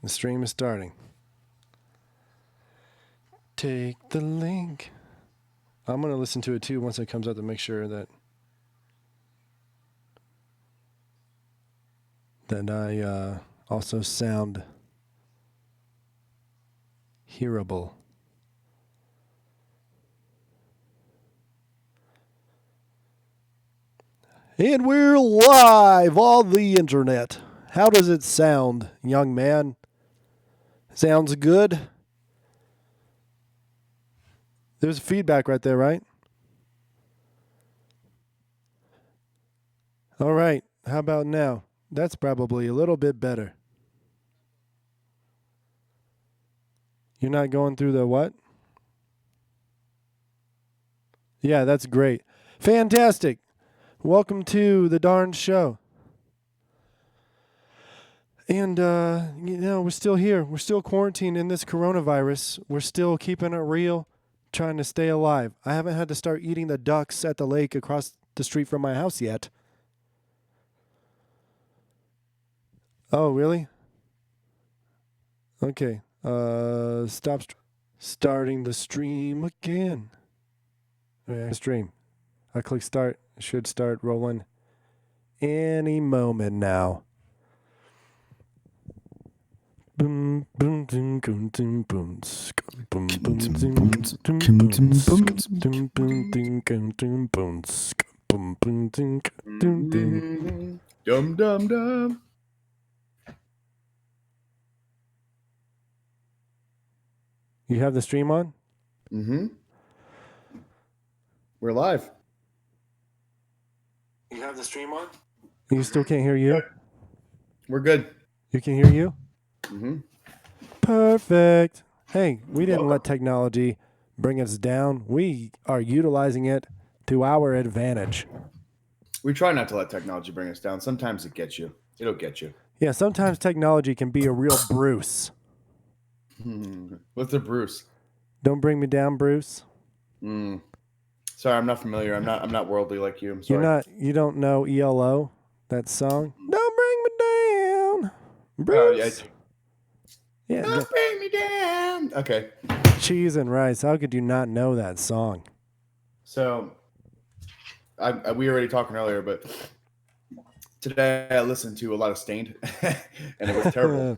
The stream is starting. Take the link. I'm going to listen to it too once it comes out to make sure that I also sound hearable. And we're live on the internet. How does it sound, young man? Sounds good? There's feedback right there, right? All right. How about now? That's probably a little bit better. You're not going through the what? Yeah, that's great. Fantastic. Welcome to the darn show. And, we're still here. We're still quarantined in this coronavirus. We're still keeping it real, trying to stay alive. I haven't had to start eating the ducks at the lake across the street from my house yet. Oh, really? Okay. Stop starting the stream again. Okay, stream. I click start. It should start rolling any moment now. Boom boom boom boom boom boom boom boom boom. Dum dum dum. You have the stream on? Mm-hmm. We're live. You have the stream on? You still can't hear you? We're good. You can hear you? Mm-hmm. Perfect. Hey, we didn't let technology bring us down. We are utilizing it to our advantage. We try not to let technology bring us down. Sometimes it gets you. It'll get you. Yeah, sometimes technology can be a real Bruce. What's a Bruce? Don't bring me down, Bruce. Sorry, I'm not familiar. I'm not worldly like you. I'm sorry. You don't know ELO, that song? Don't bring me down, Bruce. Yeah. Don't bring me down. Okay. Cheese and rice. How could you not know that song? So, we were already talking earlier, but today I listened to a lot of Stained, and it was terrible.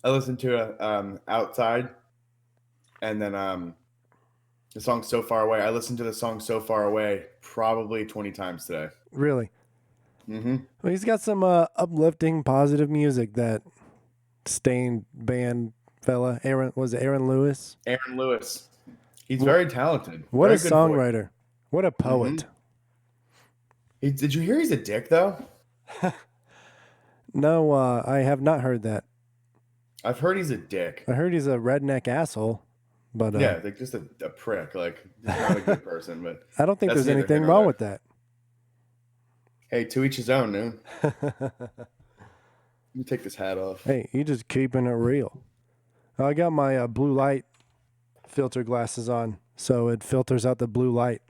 I listened to Outside, and then the song So Far Away. I listened to the song So Far Away probably 20 times today. Really? Mm-hmm. Well, he's got some uplifting, positive music. That Stained band fella, Aaron Lewis? Aaron Lewis. He's very talented. What very a songwriter. What a poet. Mm-hmm. Did you hear he's a dick, though? No, I have not heard that. I've heard he's a dick. I heard he's a redneck asshole. But yeah, like just a prick. Like, he's not a good person. But I don't think there's anything wrong with that. Hey, to each his own, dude. Let me take this hat off. Hey, you just keeping it real. I got my blue light filter glasses on, so it filters out the blue light.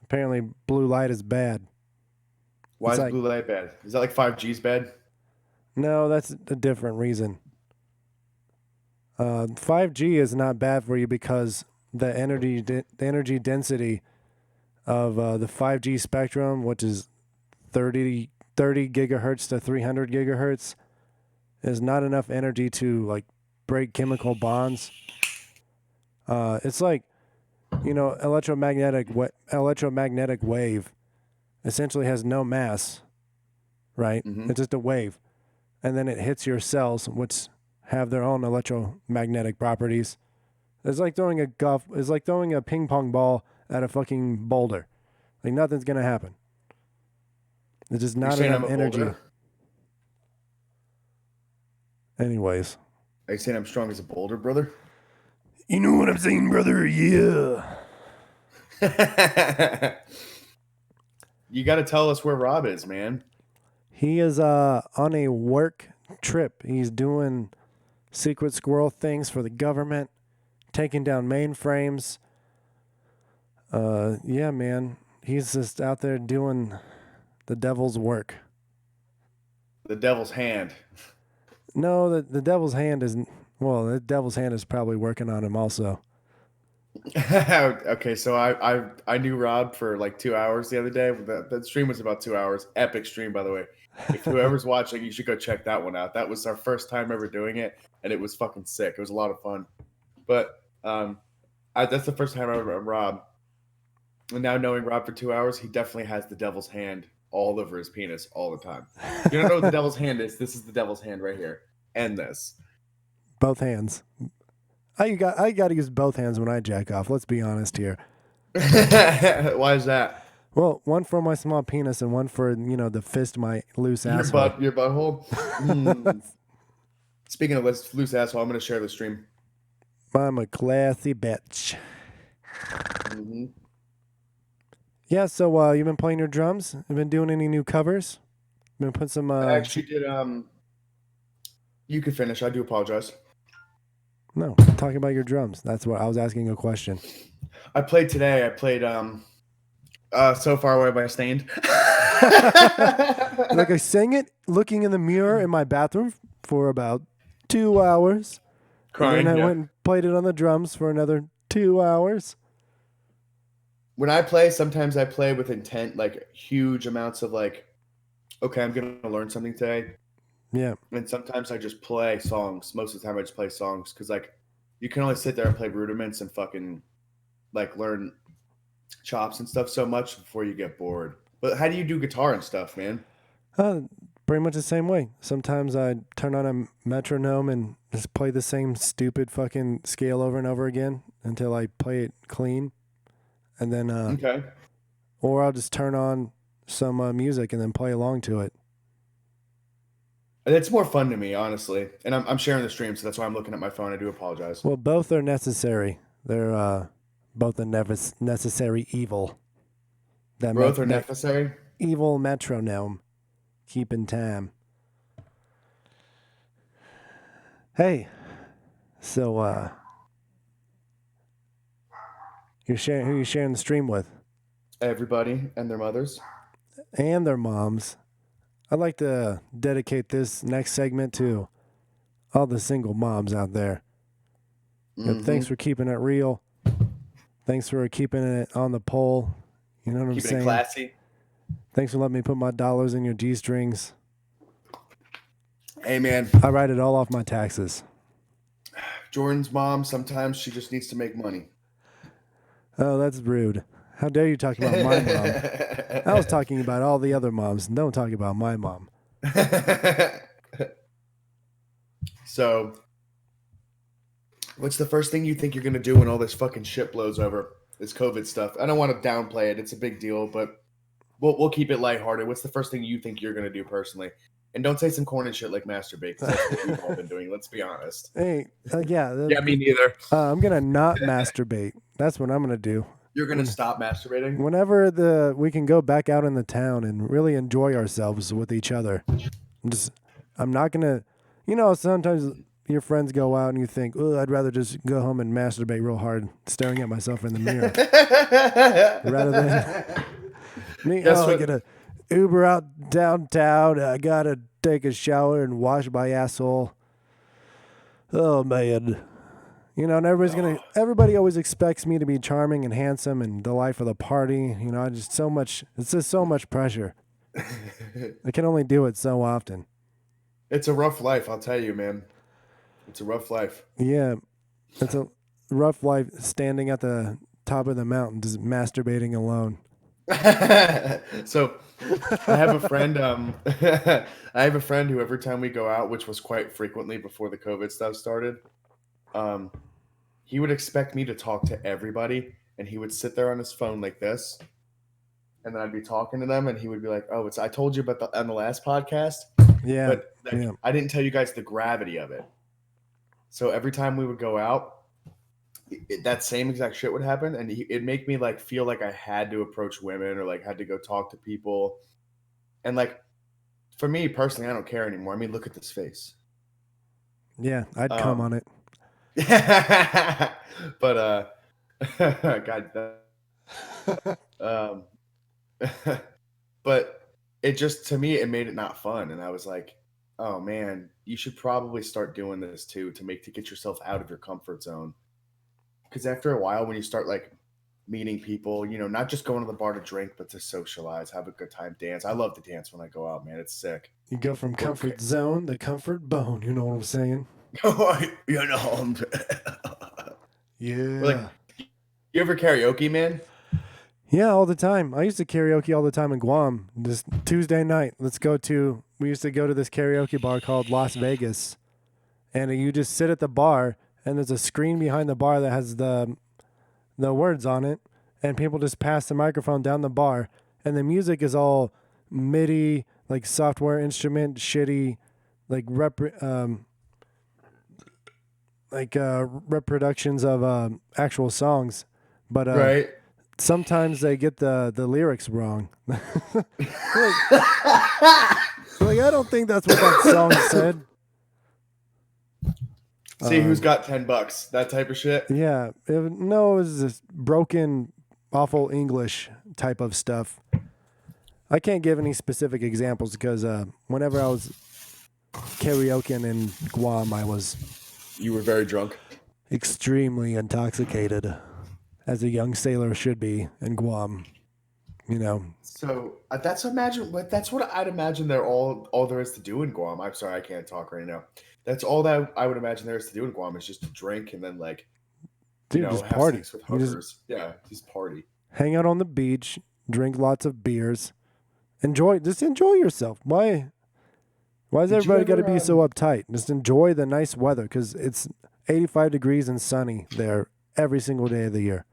Apparently, blue light is bad. Why is blue light bad? Is that like 5G's bad? No, that's a different reason. 5G is not bad for you because the energy density of the 5G spectrum, which is 30 gigahertz to 300 gigahertz, is not enough energy to like break chemical bonds. It's like, electromagnetic wave essentially has no mass, right? Mm-hmm. It's just a wave, and then it hits your cells, which have their own electromagnetic properties. It's like throwing a ping pong ball at a fucking boulder. Like, nothing's gonna happen. There's just not enough energy. Boulder? Anyways. Are you saying I'm strong as a boulder, brother? You know what I'm saying, brother? Yeah. You got to tell us where Rob is, man. He is on a work trip. He's doing secret squirrel things for the government, taking down mainframes. Yeah, man. He's just out there doing the devil's work. The devil's hand. No, the devil's hand isn't. Well, the devil's hand is probably working on him also. Okay, so I knew Rob for like 2 hours the other day. That stream was about 2 hours. Epic stream, by the way. If whoever's watching, you should go check that one out. That was our first time ever doing it, and it was fucking sick. It was a lot of fun. But that's the first time I ever met Rob. And now knowing Rob for 2 hours, he definitely has the devil's hand all over his penis all the time. You don't know what the devil's hand is? This is the devil's hand right here, and this. Both hands. I got to use both hands when I jack off. Let's be honest here. Why is that? Well, one for my small penis and one for the fist my loose asshole. Your butthole. Speaking of loose asshole, I'm gonna share the stream. I'm a classy bitch. Mm-hmm. Yeah. So you've been playing your drums? Have been doing any new covers? Been putting some. I actually did. You can finish. I do apologize. No, talking about your drums. That's what I was asking a question. I played today. I played So Far Away by Stained. Like I sang it looking in the mirror in my bathroom for about 2 hours. Crying. And then I went and played it on the drums for another 2 hours. When I play, sometimes I play with intent, like huge amounts of like, okay, I'm gonna learn something today. Yeah. And sometimes I just play songs. Most of the time I just play songs because like you can only sit there and play rudiments and fucking like learn chops and stuff so much before you get bored. But how do you do guitar and stuff, man? Pretty much the same way. Sometimes I turn on a metronome and just play the same stupid fucking scale over and over again until I play it clean. And then, Okay. or I'll just turn on some music and then play along to it. It's more fun to me, honestly. And I'm sharing the stream, so that's why I'm looking at my phone. I do apologize. Well, both are necessary. They're both a necessary evil. Both are necessary. Evil metronome, keeping time. Hey, so who you sharing the stream with? Everybody and their mothers. And their moms. I'd like to dedicate this next segment to all the single moms out there. Mm-hmm. Thanks for keeping it real. Thanks for keeping it on the pole. You know what I'm saying? Keeping it classy. Thanks for letting me put my dollars in your G-strings. Hey, man. I write it all off my taxes. Jordan's mom, sometimes she just needs to make money. Oh, that's rude. How dare you talk about my mom? I was talking about all the other moms. Don't talk about my mom. So, what's the first thing you think you're going to do when all this fucking shit blows over? This COVID stuff. I don't want to downplay it. It's a big deal, but we'll keep it lighthearted. What's the first thing you think you're going to do personally? And don't say some corny shit like masturbate, because that's what we've all been doing. Let's be honest. Hey, yeah. Yeah, me neither. I'm going to not masturbate. That's what I'm going to do. You're going to stop masturbating? Whenever we can go back out in the town and really enjoy ourselves with each other. I'm not going to, sometimes your friends go out and you think, oh, I'd rather just go home and masturbate real hard, staring at myself in the mirror. Rather than me, I get a Uber out downtown. I got to take a shower and wash my asshole. Oh, man. And everybody always expects me to be charming and handsome and the life of the party. It's just so much pressure. I can only do it so often. It's a rough life, I'll tell you, man. It's a rough life. Yeah. It's a rough life standing at the top of the mountain, just masturbating alone. So I have a friend, I have a friend who every time we go out, which was quite frequently before the COVID stuff started, he would expect me to talk to everybody, and he would sit there on his phone like this, and then I'd be talking to them, and he would be like, "Oh, I told you about on the last podcast." Yeah, but I didn't tell you guys the gravity of it. So every time we would go out, that same exact shit would happen, and it'd make me like feel like I had to approach women or like had to go talk to people, and like for me personally, I don't care anymore. I mean, look at this face. Yeah, I'd come on it. But God, but it just, to me, it made it not fun, and I was like, Oh man, you should probably start doing this too to get yourself out of your comfort zone. Because after a while, when you start like meeting people, not just going to the bar to drink, but to socialize, have a good time, dance. I love to dance when I go out, man. It's sick. You go from We're comfort zone to comfort bone. You know what I'm saying? you know, we're like, Yeah. you ever karaoke, man? Yeah, all the time. I used to karaoke all the time in Guam. Just Tuesday night, we used to go to this karaoke bar called Las Vegas. And you just sit at the bar, and there's a screen behind the bar that has the words on it, and people just pass the microphone down the bar, and the music is all MIDI, like software instrument, shitty, like reproductions of actual songs, but Right. sometimes they get the lyrics wrong. like, like I don't think that's what that song said. See who's got $10, that type of shit. Yeah, no, it was this broken, awful English type of stuff. I can't give any specific examples because whenever I was karaokeing in Guam, I was You were very drunk. extremely intoxicated, as a young sailor should be in Guam. You know, So that's what I'd imagine there all there is to do in Guam. I'm sorry, I can't talk right now. That's all that I would imagine there is to do in Guam is just to drink and then like dude, just have party. sex with You just hookers. Yeah, just party. hang out on the beach, drink lots of beers, just enjoy yourself. Why does Did you everybody got to ever be so uptight? Just enjoy the nice weather because it's 85 degrees and sunny there every single day of the year.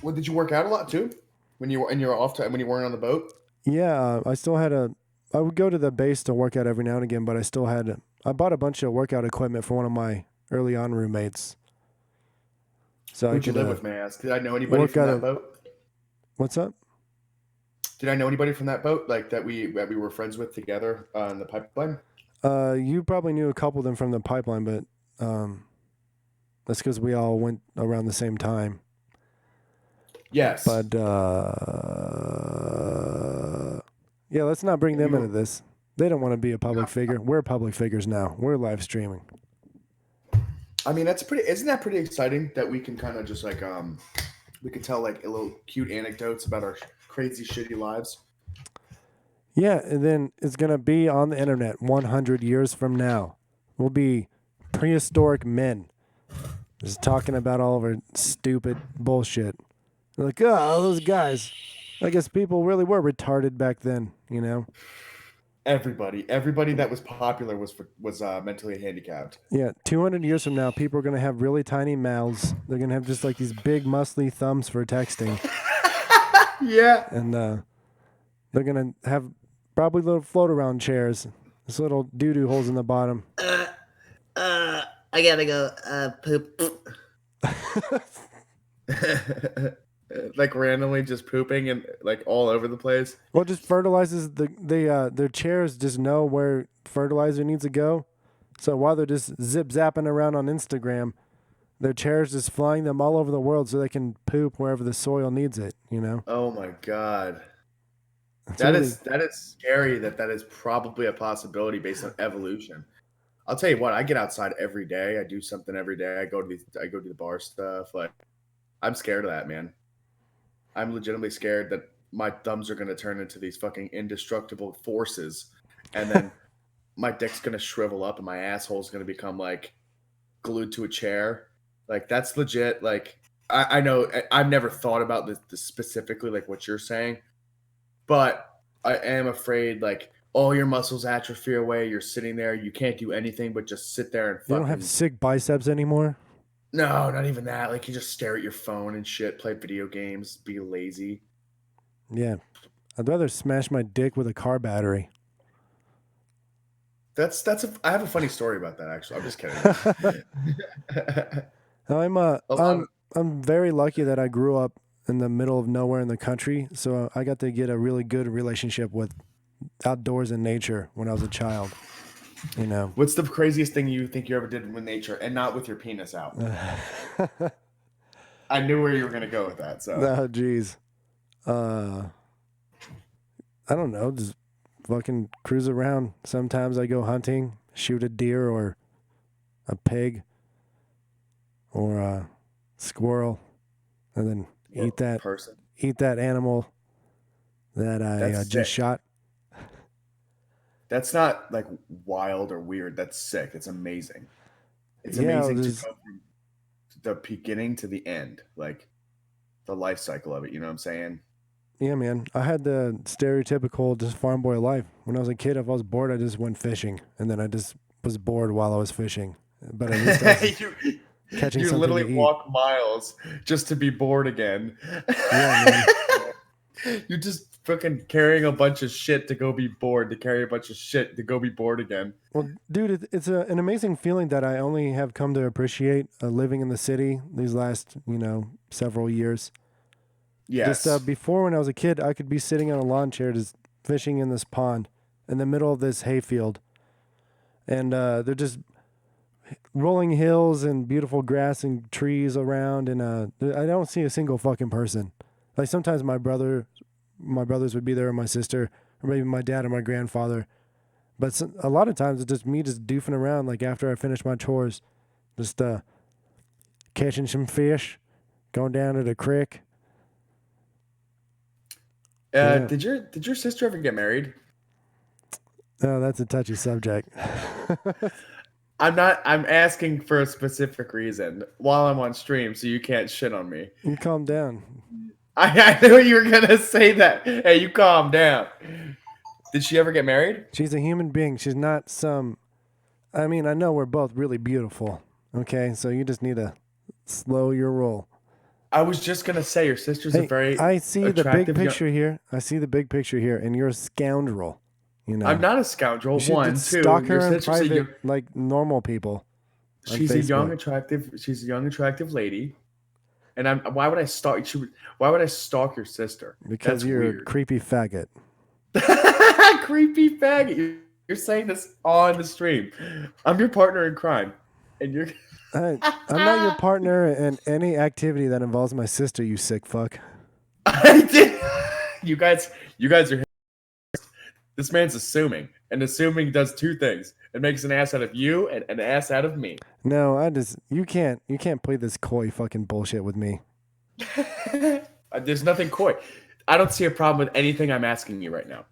Well, did you work out a lot too when you were in your off time when you weren't on the boat? Yeah, I would go to the base to work out every now and again, but I bought a bunch of workout equipment for one of my early on roommates. So I Who'd you could live with, may I ask? Did I know anybody work from out that boat? what's up? Did I know anybody from that boat like that we were friends with together in the pipeline? You probably knew a couple of them from the pipeline, but that's because we all went around the same time. Yes. But yeah, let's not bring them You into this. They don't want to be a public figure. We're public figures now. We're live streaming. I mean, isn't that pretty exciting that we can kind of just like we can tell like a little cute anecdotes about our crazy shitty lives. Yeah, and then it's gonna be on the internet 100 years from now. We'll be prehistoric men, just talking about all of our stupid bullshit. They're like, oh, those guys. I guess people really were retarded back then, you know? Everybody that was popular was mentally handicapped. Yeah, 200 years from now, people are going to have really tiny mouths. They're going to have just like these big, muscly thumbs for texting. Yeah. And they're going to have probably little float around chairs. This little doo-doo holes in the bottom. I gotta go poop. Like randomly just pooping and like all over the place. Well, it just fertilizes their chairs just know where fertilizer needs to go. So while they're just zip-zapping around on Instagram, their chairs just flying them all over the world so they can poop wherever the soil needs it, you know? Oh my god. It's That really- is scary that is probably a possibility based on evolution. I'll tell you what, I get outside every day. I do something every day. I go to the bar stuff. Like I'm scared of that, man. I'm legitimately scared that my thumbs are going to turn into these fucking indestructible forces, and then my dick's going to shrivel up and my asshole's going to become like glued to a chair. Like that's legit. Like I know I've never thought about this specifically, like what you're saying, but I am afraid like all your muscles atrophy away. You're sitting there, you can't do anything but just sit there and you fucking. don't have sick biceps anymore? No, not even that. Like you just stare at your phone and shit, play video games, be lazy. Yeah. I'd rather smash my dick with a car battery. I have a funny story about that actually. I'm just kidding. I'm very lucky that I grew up in the middle of nowhere in the country, so I got to get a really good relationship with outdoors and nature when I was a child. You know. What's the craziest thing you think you ever did with nature, and not with your penis out? I knew where you were gonna go with that. So Oh, geez. I don't know. Just fucking cruise around. Sometimes I go hunting, shoot a deer or a pig or a squirrel, and then eat that person. animal that I That's just sick. shot. That's not like wild or weird. That's sick. It's amazing. It's Yeah, amazing to there's- go from the beginning to the end, like the life cycle of it. You know what I'm saying? Yeah, man. I had the stereotypical just farm boy life. When I was a kid, if I was bored, I just went fishing, and then I just was bored while I was fishing. But at least I was you catching you something literally to eat. walk miles just to be bored again. Yeah, You're just fucking carrying a bunch of shit to go be bored, to carry a bunch of shit to go be bored again. Well, dude, it's an amazing feeling that I only have come to appreciate living in the city these last, several years. Yes. Just before, when I was a kid, I could be sitting on a lawn chair just fishing in this pond in the middle of this hayfield. And they're just rolling hills and beautiful grass and trees around. And I don't see a single fucking person. Like sometimes my brothers would be there, or my sister, or maybe my dad or my grandfather. But a lot of times it's just me just doofing around, like after I finish my chores, just catching some fish, going down to the creek. Yeah. Did your sister ever get married? Oh, that's a touchy subject. I'm asking for a specific reason while I'm on stream, so you can't shit on me. You calm down. I knew you were gonna say that. Hey, you calm down. Did she ever get married? She's a human being. She's not some. I mean, I know we're both really beautiful. Okay, so you just need to slow your roll. I was just gonna say your sister's a very I see the big attractive young- picture here. I see the big picture here, and you're a scoundrel. I'm not a scoundrel. You should One, just two. stalk Your her in sister's private, like normal people. on she's a young, Facebook. She's a young, attractive lady. And why would I stalk? Why would I stalk your sister? Because That's you're a weird. creepy faggot. Creepy faggot. You're saying this on the stream. I'm your partner in crime, and you're. I'm not your partner in any activity that involves my sister, you sick fuck. I did. You guys are. This man's assuming, and assuming does two things. It makes an ass out of you and an ass out of me. No, you can't play this coy fucking bullshit with me. There's nothing coy. I don't see a problem with anything I'm asking you right now.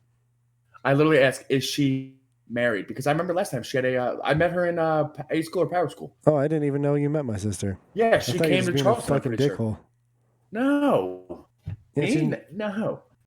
I literally ask, is she married? Because I remember last time she had I met her in A school or power school. Oh, I didn't even know you met my sister. Yeah, I she thought you came was to being a Charleston. I'm fucking pretty sure. dickhole. No. Yeah, No.